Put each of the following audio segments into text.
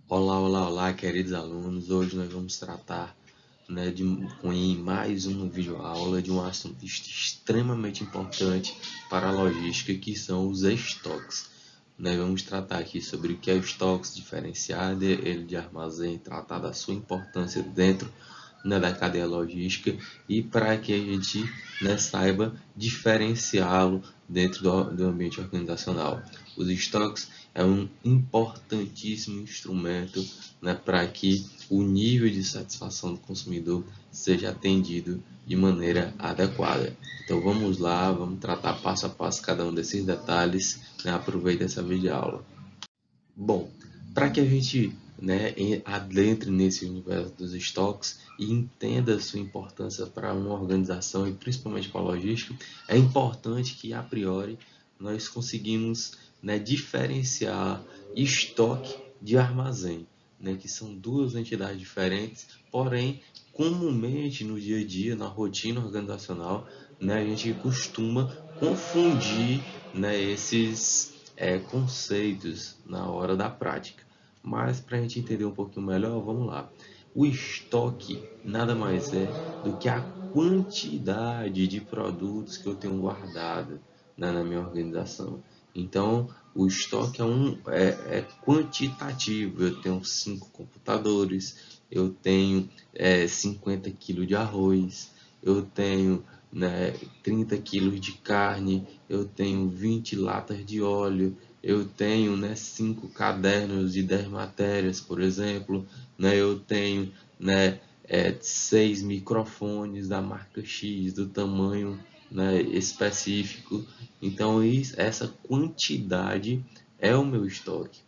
Olá, olá, olá, queridos alunos. Hoje nós vamos tratar, em mais uma videoaula de um assunto extremamente importante para a logística, que são os estoques. Nós vamos tratar aqui sobre o que é o estoques, diferenciar ele de armazém, tratar da sua importância dentro, da cadeia logística e para que a gente, saiba diferenciá-lo dentro do ambiente organizacional. Os estoques é um importantíssimo instrumento, para que o nível de satisfação do consumidor seja atendido de maneira adequada. Então vamos lá, vamos tratar passo a passo cada um desses detalhes, aproveita essa videoaula. Bom, para que a gente, adentre nesse universo dos estoques e entenda a sua importância para uma organização e principalmente para a logística, é importante que a priori nós conseguimos, diferenciar estoque de armazém, que são duas entidades diferentes, porém comumente no dia a dia, na rotina organizacional, a gente costuma confundir, esses conceitos na hora da prática. Mas para a gente entender um pouquinho melhor, vamos lá. O estoque nada mais é do que a quantidade de produtos que eu tenho guardado, na minha organização. Então, o estoque é quantitativo. Eu tenho 5 computadores, eu tenho 50 quilos de arroz, eu tenho, 30 quilos de carne, eu tenho 20 latas de óleo, eu tenho, 5 cadernos de 10 matérias, por exemplo, eu tenho, 6 microfones da marca X, do tamanho, específico. Então, essa quantidade é o meu estoque.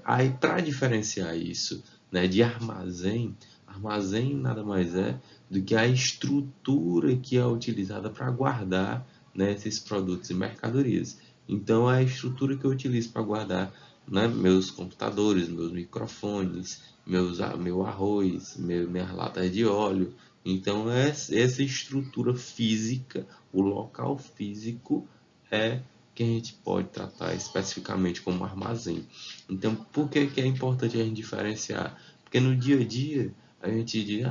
Aí, para diferenciar isso, de armazém, armazém nada mais é do que a estrutura que é utilizada para guardar, esses produtos e mercadorias. Então, é a estrutura que eu utilizo para guardar, meus computadores, meus microfones, meu arroz, minhas latas de óleo. Então, essa estrutura física, o local físico, é que a gente pode tratar especificamente como armazém. Então, por que é importante a gente diferenciar? Porque no dia a dia a gente diz,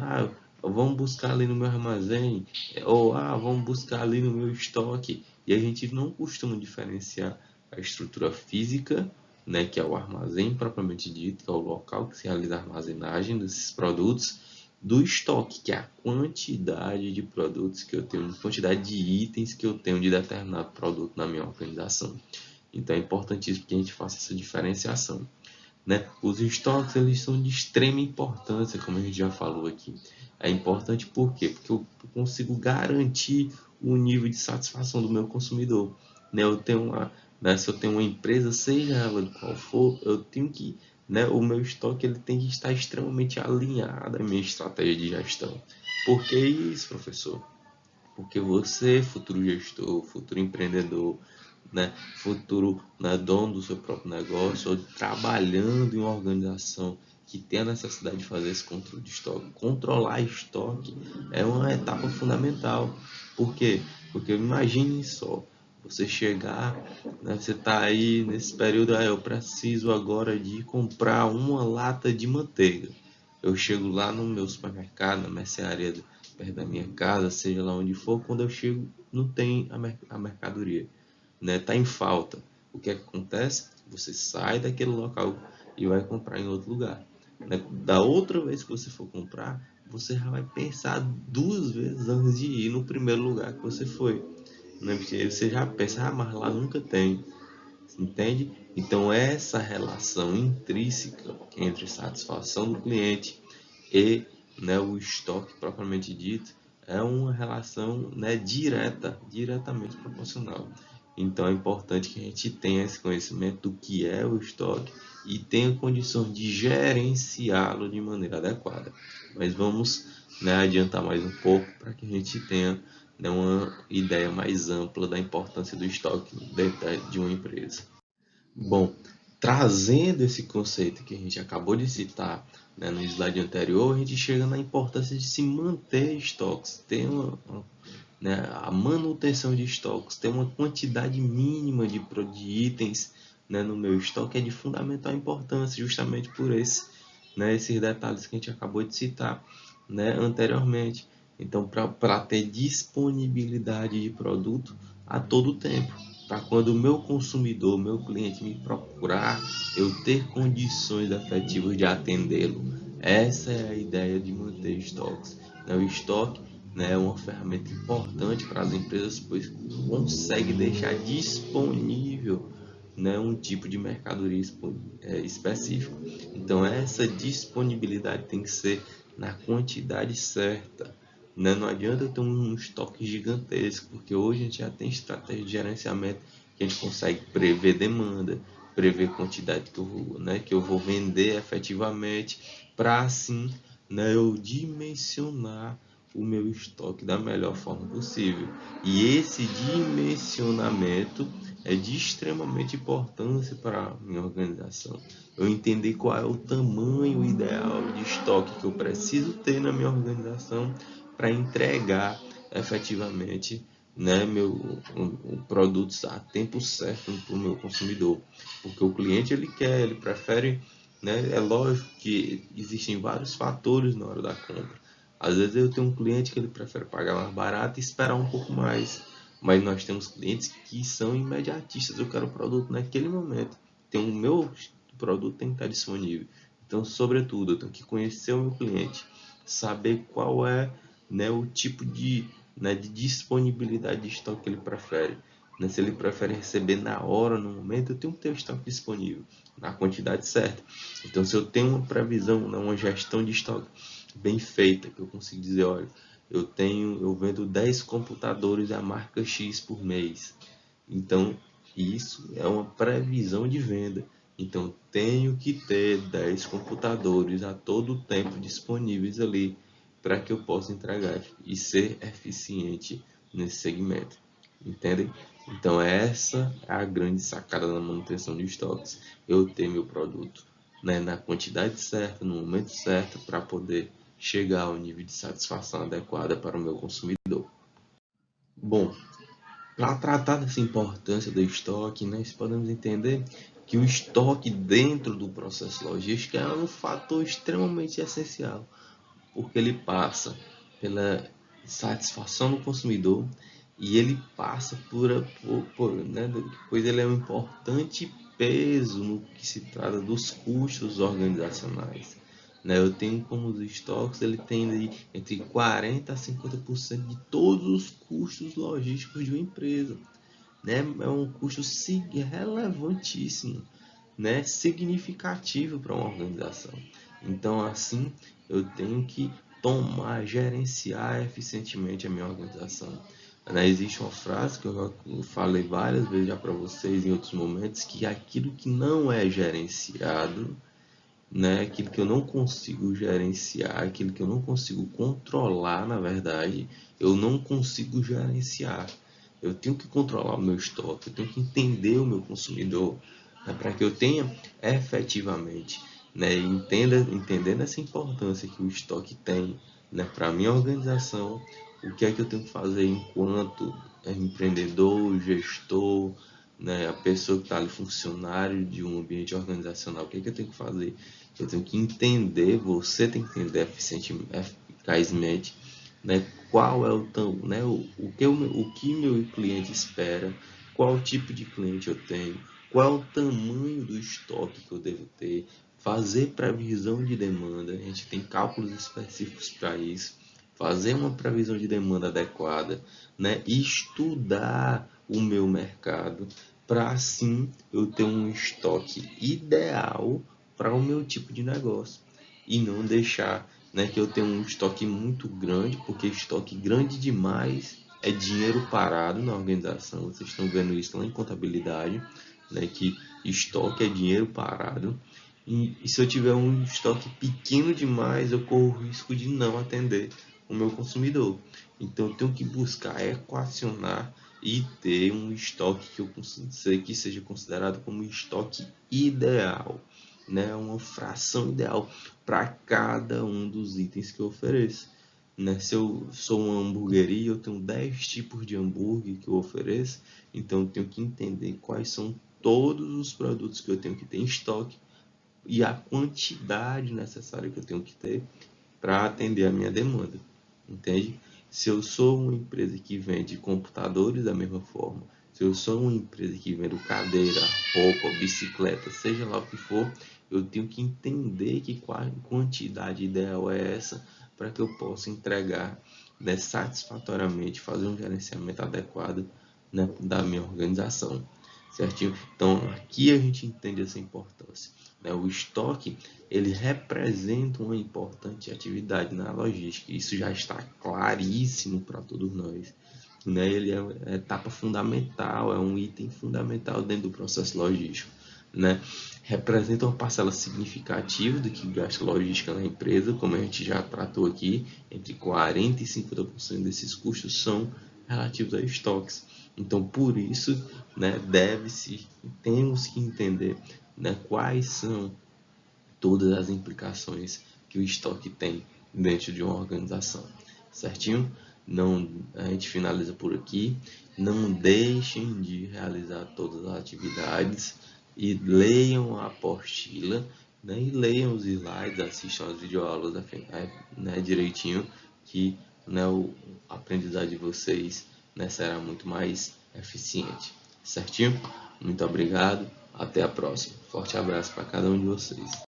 vamos buscar ali no meu armazém, ou vamos buscar ali no meu estoque, e a gente não costuma diferenciar a estrutura física, que é o armazém propriamente dito, que é o local que se realiza a armazenagem desses produtos, do estoque, que é a quantidade de produtos que eu tenho, quantidade de itens que eu tenho de determinado produto na minha organização. Então é importantíssimo que a gente faça essa diferenciação. Os estoques eles são de extrema importância, como a gente já falou aqui. É importante por quê? Porque eu consigo garantir o nível de satisfação do meu consumidor. Eu tenho se eu tenho uma empresa, seja ela de qual for, eu tenho que, o meu estoque ele tem que estar extremamente alinhado à minha estratégia de gestão. Por que isso, professor? Porque você, futuro gestor, futuro empreendedor, futuro, dono do seu próprio negócio, ou trabalhando em uma organização que tem a necessidade de fazer esse controle de estoque. Controlar estoque é uma etapa fundamental. Por quê? Porque imagine só, você chegar, você está aí nesse período, eu preciso agora de comprar uma lata de manteiga. Eu chego lá no meu supermercado, na mercearia perto da minha casa, seja lá onde for, quando eu chego não tem a mercadoria, tá em falta. O que acontece? Você sai daquele local e vai comprar em outro lugar. Da outra vez que você for comprar, você já vai pensar duas vezes antes de ir no primeiro lugar que você foi. Porque você já pensa, mas lá nunca tem. Entende? Então, essa relação intrínseca entre satisfação do cliente e, o estoque propriamente dito é uma relação, diretamente proporcional. Então, é importante que a gente tenha esse conhecimento do que é o estoque e tenha condições de gerenciá-lo de maneira adequada. Mas vamos, adiantar mais um pouco para que a gente tenha, uma ideia mais ampla da importância do estoque dentro de uma empresa. Bom, trazendo esse conceito que a gente acabou de citar, no slide anterior, a gente chega na importância de se manter estoques, ter a manutenção de estoques, ter uma quantidade mínima de itens né, no meu estoque é de fundamental importância, justamente por esses detalhes que a gente acabou de citar, né, anteriormente. Então, para ter disponibilidade de produto a todo tempo, para quando o meu consumidor, meu cliente me procurar, eu ter condições efetivas de atendê-lo. Essa é a ideia de manter estoques. O estoque, né, é uma ferramenta importante para as empresas, pois consegue deixar disponível, né, um tipo de mercadoria específico. Então, essa disponibilidade tem que ser na quantidade certa. Né? Não adianta eu ter um estoque gigantesco, porque hoje a gente já tem estratégia de gerenciamento que a gente consegue prever demanda, prever quantidade que eu vou vender efetivamente, para assim, né, eu dimensionar o meu estoque da melhor forma possível. E esse dimensionamento é de extremamente importância para a minha organização. Eu entender qual é o tamanho ideal de estoque que eu preciso ter na minha organização para entregar efetivamente, né, produtos a tempo certo para o meu consumidor. Porque o cliente ele prefere, né, é lógico que existem vários fatores na hora da compra. Às vezes eu tenho um cliente que ele prefere pagar mais barato e esperar um pouco mais. Mas nós temos clientes que são imediatistas. Eu quero o produto naquele momento. Então, o meu produto tem que estar disponível. Então, sobretudo, eu tenho que conhecer o meu cliente, saber qual é, né, o tipo de disponibilidade de estoque que ele prefere. Né? Se ele prefere receber na hora, no momento, eu tenho que ter o estoque disponível, na quantidade certa. Então, se eu tenho uma previsão, né, uma gestão de estoque bem feita, que eu consigo dizer, olha, eu vendo 10 computadores da marca X por mês. Então, isso é uma previsão de venda. Então, tenho que ter 10 computadores a todo tempo disponíveis ali para que eu possa entregar e ser eficiente nesse segmento. Entendem? Então, essa é a grande sacada da manutenção de estoques. Eu ter meu produto, né, na quantidade certa, no momento certo, para poder chegar ao nível de satisfação adequada para o meu consumidor. Bom, para tratar dessa importância do estoque, nós podemos entender que o estoque dentro do processo logístico é um fator extremamente essencial, porque ele passa pela satisfação do consumidor e ele passa né, pois ele é um importante peso no que se trata dos custos organizacionais. Né? Eu tenho como os estoques, ele tem aí entre 40% a 50% de todos os custos logísticos de uma empresa. Né? É um custo relevantíssimo, né? Significativo para uma organização. Então, assim, eu tenho que gerenciar eficientemente a minha organização. Né? Existe uma frase que eu falei várias vezes já para vocês em outros momentos, que aquilo que não é gerenciado, né, aquilo que eu não consigo gerenciar, aquilo que eu não consigo controlar, na verdade, eu não consigo gerenciar. Eu tenho que controlar o meu estoque, eu tenho que entender o meu consumidor, né, para que eu tenha efetivamente, né, entendendo essa importância que o estoque tem, né, para a minha organização, o que é que eu tenho que fazer enquanto empreendedor, gestor, né, a pessoa que está ali, funcionário de um ambiente organizacional, o que é que eu tenho que fazer? Eu tenho que entender, você tem que entender eficazmente, né, qual é o que meu cliente espera, qual tipo de cliente eu tenho, qual é o tamanho do estoque que eu devo ter, fazer previsão de demanda, a gente tem cálculos específicos para isso, fazer uma previsão de demanda adequada, né, estudar o meu mercado, para assim eu ter um estoque ideal para o meu tipo de negócio e não deixar, né, que eu tenha um estoque muito grande, porque estoque grande demais é dinheiro parado na organização. Vocês estão vendo isso lá em contabilidade, né, que estoque é dinheiro parado. E se eu tiver um estoque pequeno demais, eu corro o risco de não atender o meu consumidor. Então eu tenho que buscar equacionar e ter um estoque que eu sei que seja considerado como estoque ideal, né? Uma fração ideal para cada um dos itens que eu ofereço. Né? Se eu sou uma hamburgueria, eu tenho 10 tipos de hambúrguer que eu ofereço, então eu tenho que entender quais são todos os produtos que eu tenho que ter em estoque e a quantidade necessária que eu tenho que ter para atender a minha demanda, entende? Se eu sou uma empresa que vende computadores da mesma forma, se eu sou uma empresa que vende cadeira, roupa, bicicleta, seja lá o que for, eu tenho que entender que qual quantidade ideal é essa para que eu possa entregar, né, satisfatoriamente, fazer um gerenciamento adequado, né, da minha organização, certinho? Então aqui a gente entende essa importância, né? O estoque, ele representa uma importante atividade na logística, isso já está claríssimo para todos nós, né? Ele é uma etapa fundamental, é um item fundamental dentro do processo logístico, né? Representa uma parcela significativa do que gasta logística na empresa, como a gente já tratou aqui, entre 40% e 50% desses custos são relativos a estoques. Então, por isso, né, temos que entender, né, quais são todas as implicações que o estoque tem dentro de uma organização, certinho? Não, a gente finaliza por aqui. Não deixem de realizar todas as atividades e leiam a apostila, né? E leiam os slides, assistam as videoaulas, né, direitinho, que, né, a aprendizagem de vocês, né, será muito mais eficiente, certinho? Muito obrigado, até a próxima. Forte abraço para cada um de vocês.